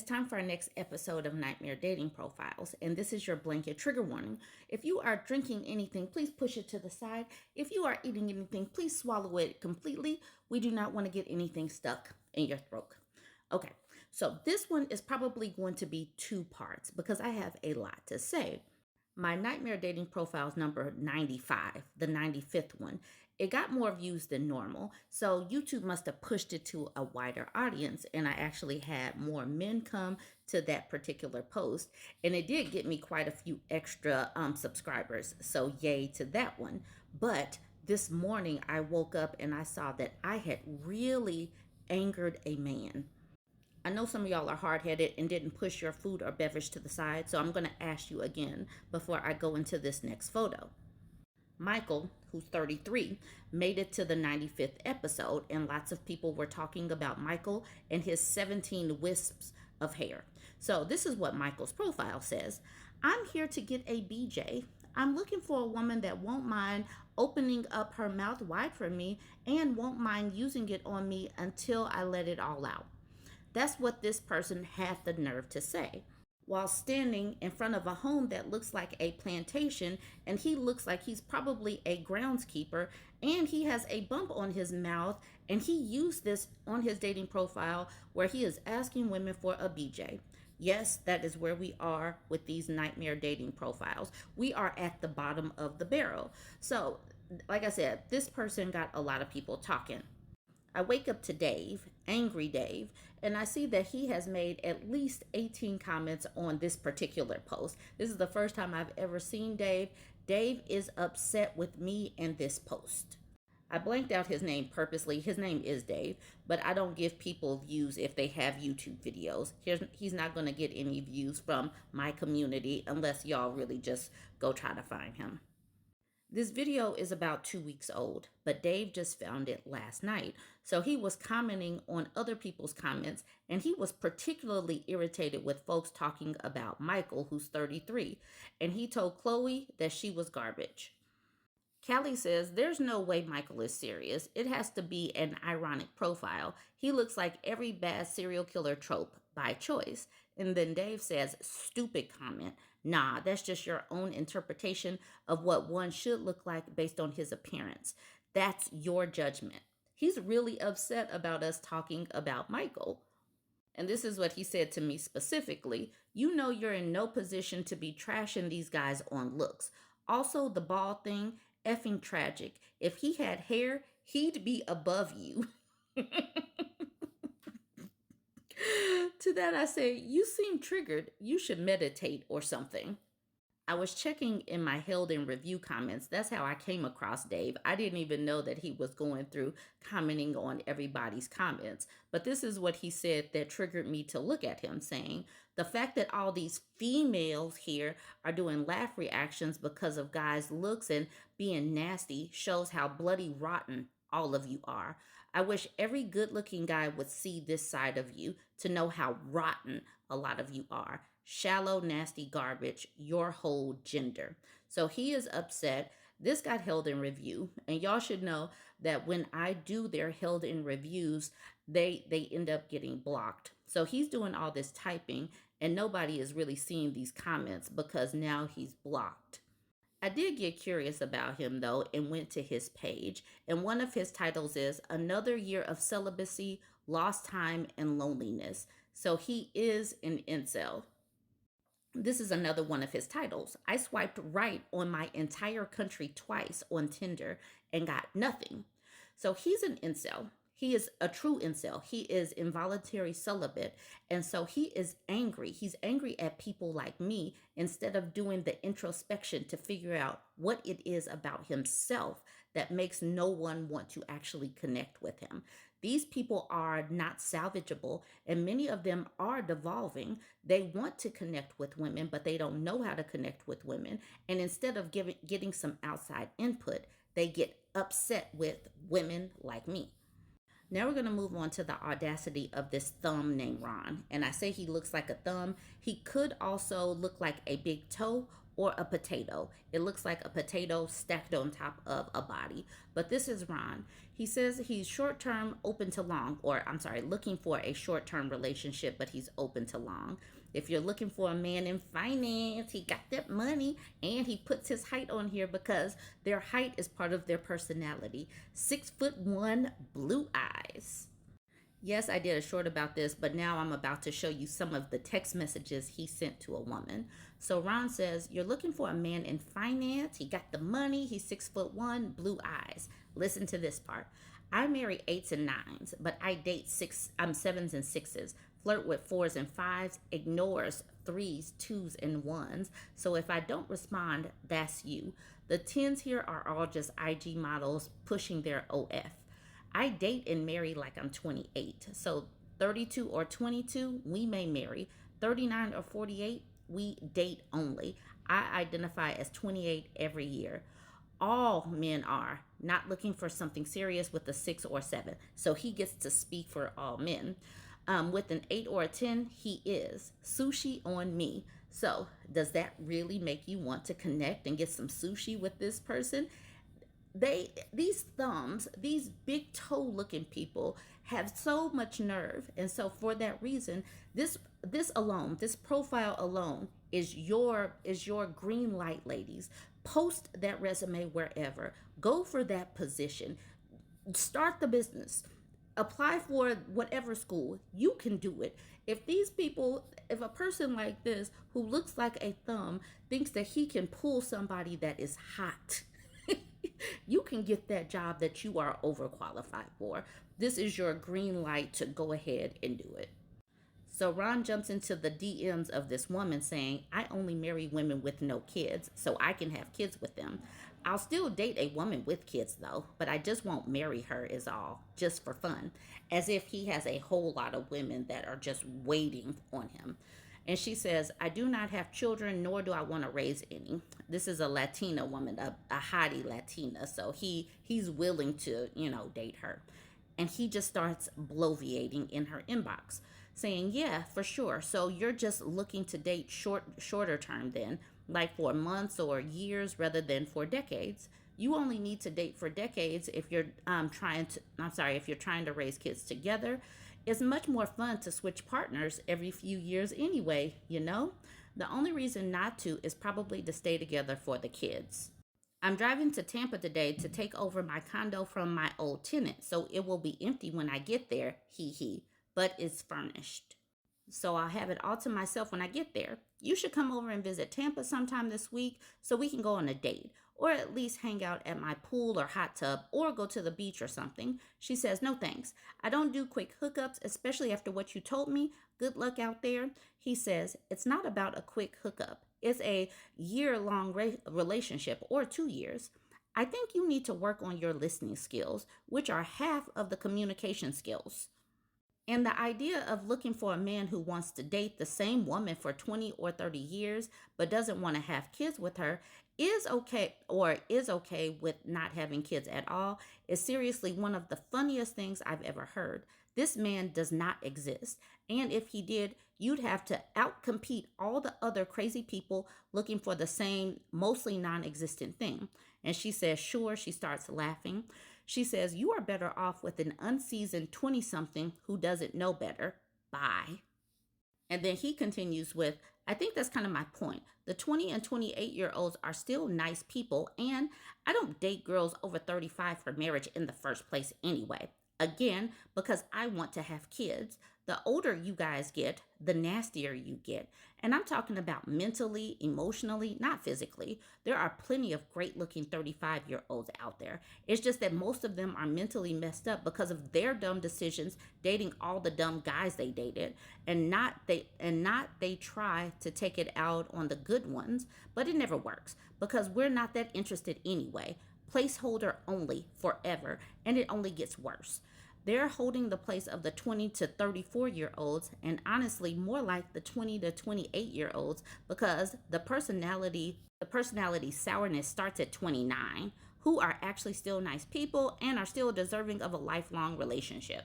It's time for our next episode of Nightmare Dating Profiles, and this is your blanket trigger warning. If you are drinking anything, please push it to the side. If you are eating anything, please swallow it completely. We do not want to get anything stuck in your throat. Okay, so this one is probably going to be two parts because I have a lot to say. My Nightmare Dating Profiles number 95, the 95th one, it got more views than normal. So YouTube must have pushed it to a wider audience, and I actually had more men come to that particular post. And it did get me quite a few extra subscribers. So yay to that one. But this morning I woke up and I saw that I had really angered a man. I know some of y'all are hard-headed and didn't push your food or beverage to the side, so I'm going to ask you again before I go into this next photo. Michael, who's 33, made it to the 95th episode, and lots of people were talking about Michael and his 17 wisps of hair. So this is what Michael's profile says. I'm here to get a BJ. I'm looking for a woman that won't mind opening up her mouth wide for me and won't mind using it on me until I let it all out. That's what this person had the nerve to say while standing in front of a home that looks like a plantation, and he looks like he's probably a groundskeeper, and he has a bump on his mouth, and he used this on his dating profile where he is asking women for a BJ. Yes, that is where we are with these nightmare dating profiles. We are at the bottom of the barrel. So, like I said, this person got a lot of people talking. I wake up to Dave, Angry Dave, and I see that he has made at least 18 comments on this particular post. This is the first time I've ever seen Dave. Dave is upset with me and this post. I blanked out his name purposely. His name is Dave, but I don't give people views if they have YouTube videos. He's not going to get any views from my community unless y'all really just go try to find him. This video is about 2 weeks old, but Dave just found it last night. So he was commenting on other people's comments, and he was particularly irritated with folks talking about Michael, who's 33, and he told Chloe that she was garbage. Callie says, there's no way Michael is serious. It has to be an ironic profile. He looks like every bad serial killer trope by choice. And then Dave says, stupid comment. Nah, that's just your own interpretation of what one should look like based on his appearance. That's your judgment. He's really upset about us talking about Michael. And this is what he said to me specifically. You know you're in no position to be trashing these guys on looks. Also, the bald thing, effing tragic. If he had hair, he'd be above you. To that I say, you seem triggered. You should meditate or something. I was checking in my held in review comments. That's how I came across Dave. I didn't even know that he was going through commenting on everybody's comments. But this is what he said that triggered me to look at him, saying, the fact that all these females here are doing laugh reactions because of guys' looks and being nasty shows how bloody rotten all of you are. I wish every good-looking guy would see this side of you to know how rotten a lot of you are. Shallow, nasty garbage, your whole gender. So he is upset. This got held in review, and y'all should know that when I do their held in reviews, they end up getting blocked. So he's doing all this typing, and nobody is really seeing these comments because now he's blocked. I did get curious about him though and went to his page, and one of his titles is Another Year of Celibacy, Lost Time, and Loneliness. So he is an incel. This is another one of his titles. I swiped right on my entire country twice on Tinder and got nothing. So he's an incel. He is a true incel. He is involuntary celibate. And so he is angry. He's angry at people like me instead of doing the introspection to figure out what it is about himself that makes no one want to actually connect with him. These people are not salvageable, and many of them are devolving. They want to connect with women, but they don't know how to connect with women. And instead of getting some outside input, they get upset with women like me. Now we're going to move on to the audacity of this thumb named Ron. And I say he looks like a thumb. He could also look like a big toe or a potato. It looks like a potato stacked on top of a body. But this is Ron. He says he's short term, open to long, or I'm sorry, looking for a short term relationship, but he's open to long. If you're looking for a man in finance, he got that money, and he puts his height on here because their height is part of their personality. 6'1", blue eyes. Yes, I did a short about this, but now I'm about to show you some of the text messages he sent to a woman. So Ron says, you're looking for a man in finance. He got the money. He's 6'1", blue eyes. Listen to this part. I marry 8s and 9s, but I date 7s and 6s, flirt with 4s and 5s, ignores 3s, 2s, and 1s. So if I don't respond, that's you. The 10s here are all just IG models pushing their OF. I date and marry like I'm 28. So 32 or 22, we may marry. 39 or 48, we date only. I identify as 28 every year. All men are not looking for something serious with a 6 or 7. So he gets to speak for all men. With an 8 or a 10, he is. Sushi on me. So does that really make you want to connect and get some sushi with this person? These thumbs, these big toe looking people have so much nerve, and so for that reason, this profile alone is your green light, ladies. Post that resume wherever, go for that position, start the business, apply for whatever school. You can do it. If a person like this who looks like a thumb thinks that he can pull somebody that is hot, you can get that job that you are overqualified for. This is your green light to go ahead and do it. So Ron jumps into the DMs of this woman saying, I only marry women with no kids, so I can have kids with them. I'll still date a woman with kids though, but I just won't marry her is all, just for fun. As if he has a whole lot of women that are just waiting on him. And she says, I do not have children, nor do I want to raise any. This is a Latina woman, a hottie Latina. So he's willing to, date her. And he just starts bloviating in her inbox, saying, yeah, for sure. So you're just looking to date shorter term then, like for months or years rather than for decades. You only need to date for decades if you're trying to raise kids together. It's much more fun to switch partners every few years anyway, The only reason not to is probably to stay together for the kids. I'm driving to Tampa today to take over my condo from my old tenant, so it will be empty when I get there, but it's furnished. So I'll have it all to myself when I get there. You should come over and visit Tampa sometime this week so we can go on a date, or at least hang out at my pool or hot tub, or go to the beach or something. She says, no thanks. I don't do quick hookups, especially after what you told me. Good luck out there. He says, it's not about a quick hookup. It's a year-long relationship, or 2 years. I think you need to work on your listening skills, which are half of the communication skills. And the idea of looking for a man who wants to date the same woman for 20 or 30 years but doesn't want to have kids with her is okay with not having kids at all is seriously one of the funniest things I've ever heard. This man does not exist. And if he did, you'd have to outcompete all the other crazy people looking for the same, mostly non-existent thing. And she says, sure. She starts laughing. She says, you are better off with an unseasoned 20-something who doesn't know better. Bye. And then he continues with, I think that's kind of my point. The 20 and 28-year-olds are still nice people, and I don't date girls over 35 for marriage in the first place anyway. Again, because I want to have kids. The older you guys get, the nastier you get. And I'm talking about mentally, emotionally, not physically. There are plenty of great-looking 35-year-olds out there. It's just that most of them are mentally messed up because of their dumb decisions dating all the dumb guys they dated, and not they try to take it out on the good ones, but it never works because we're not that interested anyway. Placeholder only forever, and it only gets worse. They're holding the place of the 20 to 34-year-olds, and honestly more like the 20 to 28-year-olds because the personality sourness starts at 29, who are actually still nice people and are still deserving of a lifelong relationship.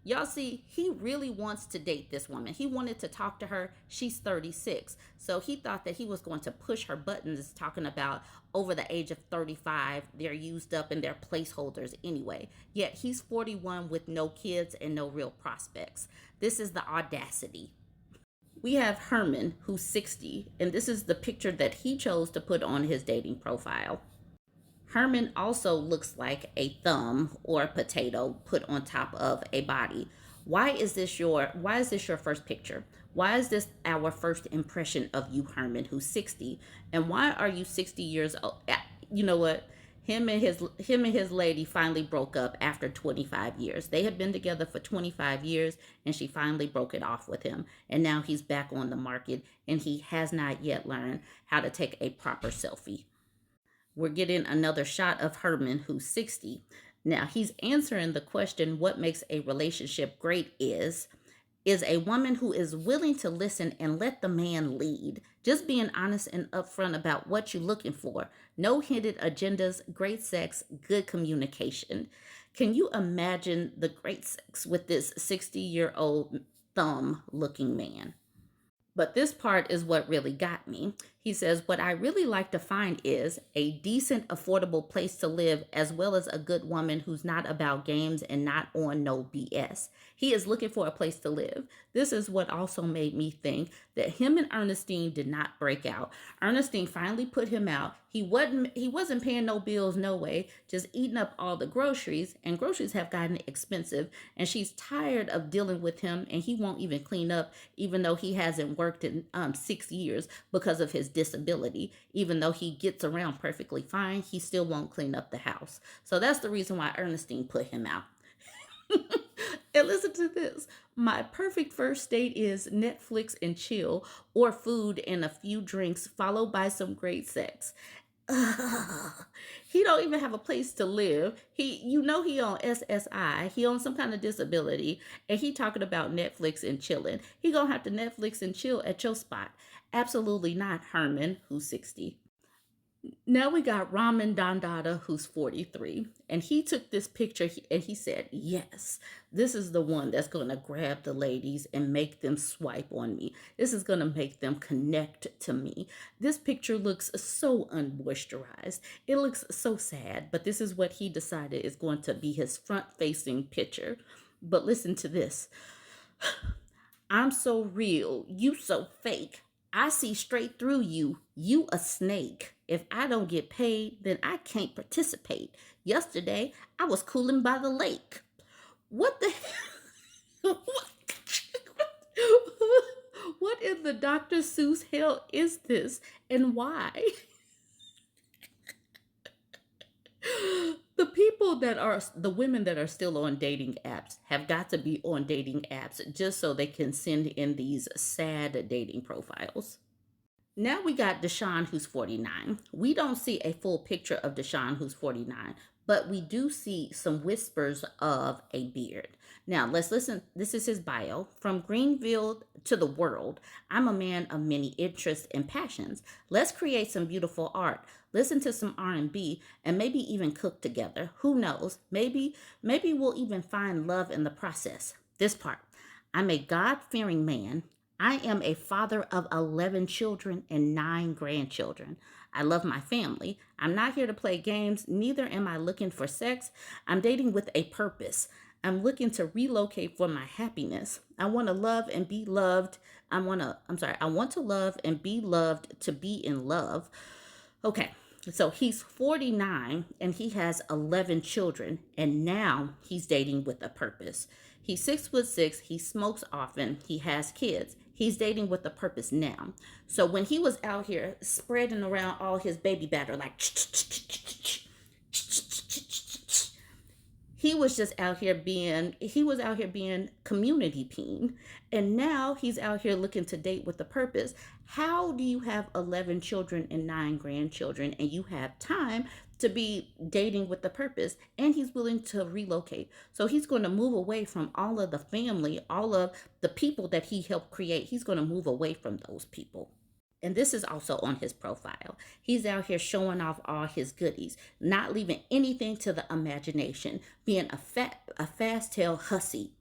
Y'all see, he really wants to date this woman. He wanted to talk to her. She's 36. So he thought that he was going to push her buttons, talking about over the age of 35. They're used up and they're placeholders anyway. Yet he's 41 with no kids and no real prospects. This is the audacity. We have Herman, who's 60, and this is the picture that he chose to put on his dating profile. Herman also looks like a thumb or a potato put on top of a body. Why is this your first picture? Why is this our first impression of you, Herman, who's 60? And why are you 60 years old? You know what? Him and his lady finally broke up after 25 years. They had been together for 25 years and she finally broke it off with him. And now he's back on the market and he has not yet learned how to take a proper selfie. We're getting another shot of Herman, who's 60. Now, he's answering the question, what makes a relationship great is a woman who is willing to listen and let the man lead. Just being honest and upfront about what you're looking for. No hidden agendas, great sex, good communication. Can you imagine the great sex with this 60-year-old thumb looking man? But this part is what really got me. He says, what I really like to find is a decent, affordable place to live, as well as a good woman who's not about games and not on no BS. He is looking for a place to live. This is what also made me think that him and Ernestine did not break out. Ernestine finally put him out. He wasn't paying no bills, no way, just eating up all the groceries, and groceries have gotten expensive, and she's tired of dealing with him, and he won't even clean up, even though he hasn't worked in 6 years because of his disability. Even though he gets around perfectly fine, he still won't clean up the house. So that's the reason why Ernestine put him out. And listen to this. My perfect first date is Netflix and chill, or food and a few drinks, followed by some great sex. He don't even have a place to live. He on SSI. He on some kind of disability, and he talking about Netflix and chilling. He gonna have to Netflix and chill at your spot. Absolutely not, Herman, who's 60. Now we got Ramen Dandada, who's 43, and he took this picture and he said, yes, this is the one that's going to grab the ladies and make them swipe on me. This is going to make them connect to me. This picture looks so unmoisturized. It looks so sad, but this is what he decided is going to be his front-facing picture. But listen to this. I'm so real, you so fake. I see straight through you. You a snake. If I don't get paid, then I can't participate. Yesterday, I was cooling by the lake. What the hell? What in the Dr. Seuss hell is this, and why? The women that are still on dating apps have got to be on dating apps just so they can send in these sad dating profiles. Now we got Deshaun, who's 49. We don't see a full picture of Deshaun, who's 49, but we do see some whispers of a beard. Now let's listen. This is his bio. From Greenville to the world, I'm a man of many interests and passions. Let's create some beautiful art. Listen to some R&B and maybe even cook together. Who knows? Maybe we'll even find love in the process. This part. I'm a God-fearing man. I am a father of 11 children and 9 grandchildren. I love my family. I'm not here to play games, neither am I looking for sex. I'm dating with a purpose. I'm looking to relocate for my happiness. I want to love and be loved. I want to love and be loved to be in love. Okay. So he's 49 and he has 11 children, and now he's dating with a purpose. He's 6'6", he smokes often, he has kids. He's dating with a purpose now. So when he was out here spreading around all his baby batter like he was out here being community peen, and now he's out here looking to date with a purpose. How do you have 11 children and 9 grandchildren and you have time to be dating with a purpose, and he's willing to relocate? So he's going to move away from all of the family, all of the people that he helped create. He's going to move away from those people. And this is also on his profile. He's out here showing off all his goodies, not leaving anything to the imagination, being a fast tail hussy.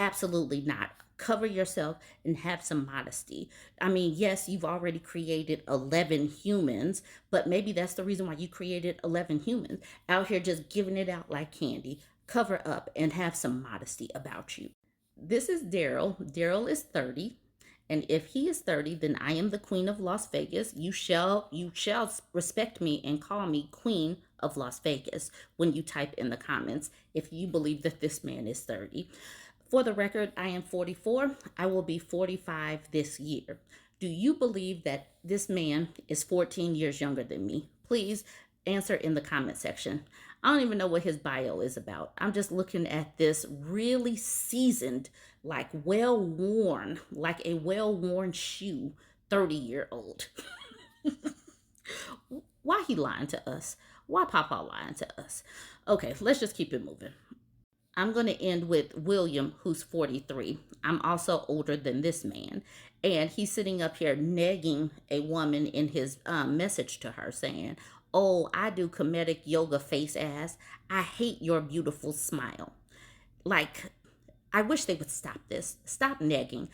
Absolutely not. Cover yourself and have some modesty. I mean, yes, you've already created 11 humans, but maybe that's the reason why you created 11 humans. Out here just giving it out like candy. Cover up and have some modesty about you. This is Daryl. Daryl is 30. And if he is 30, then I am the queen of Las Vegas. You shall respect me and call me queen of Las Vegas when you type in the comments if you believe that this man is 30. For the record, I am 44. I will be 45 this year. Do you believe that this man is 14 years younger than me? Please answer in the comment section. I don't even know what his bio is about. I'm just looking at this really seasoned, like like a well worn shoe, 30-year-old. Why he lying to us? Why Papa lying to us? Okay, let's just keep it moving. I'm going to end with William, who's 43. I'm also older than this man. And he's sitting up here negging a woman in his message to her saying, "Oh, I do comedic yoga face ass. I hate your beautiful smile." Like, I wish they would stop this. Stop negging.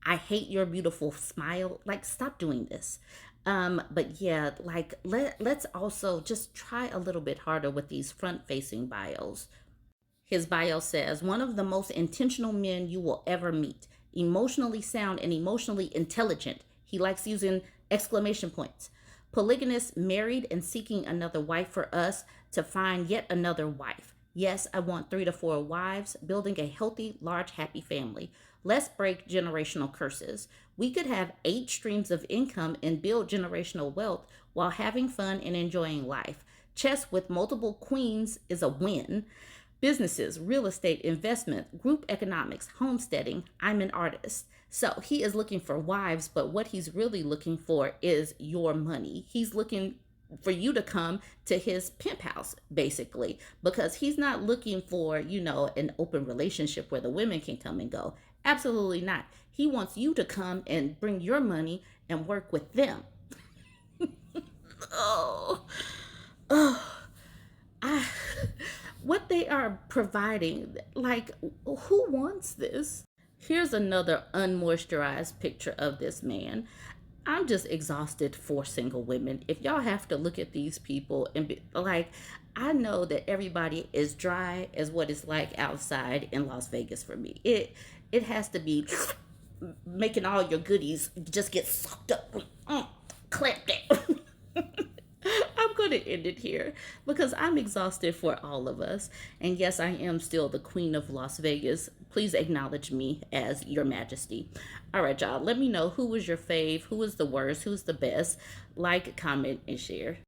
I hate your beautiful smile. Like, stop doing this. But yeah, like let's also just try a little bit harder with these front facing bios. His bio says, "One of the most intentional men you will ever meet. Emotionally sound and emotionally intelligent. He likes using exclamation points. Polygamous, married and seeking another wife for us to find yet another wife. Yes, I want 3 to 4 wives, building a healthy, large, happy family. Let's break generational curses. We could have 8 streams of income and build generational wealth while having fun and enjoying life. Chess with multiple queens is a win. Businesses, real estate, investment, group economics, homesteading. I'm an artist." So he is looking for wives, but what he's really looking for is your money. He's looking for you to come to his pimp house, basically, because he's not looking for, an open relationship where the women can come and go. Absolutely not. He wants you to come and bring your money and work with them. Oh, oh. I, what they are providing, like, who wants this? Here's another unmoisturized picture of this man. I'm just exhausted for single women. If y'all have to look at these people and be like, I know that everybody is dry as what it's like outside in Las Vegas for me. It has to be making all your goodies just get sucked up, clamped down. I'm going to end it here because I'm exhausted for all of us. And yes, I am still the queen of Las Vegas. Please acknowledge me as your majesty. All right, y'all. Let me know who was your fave, who was the worst, who's the best. Like, comment, and share.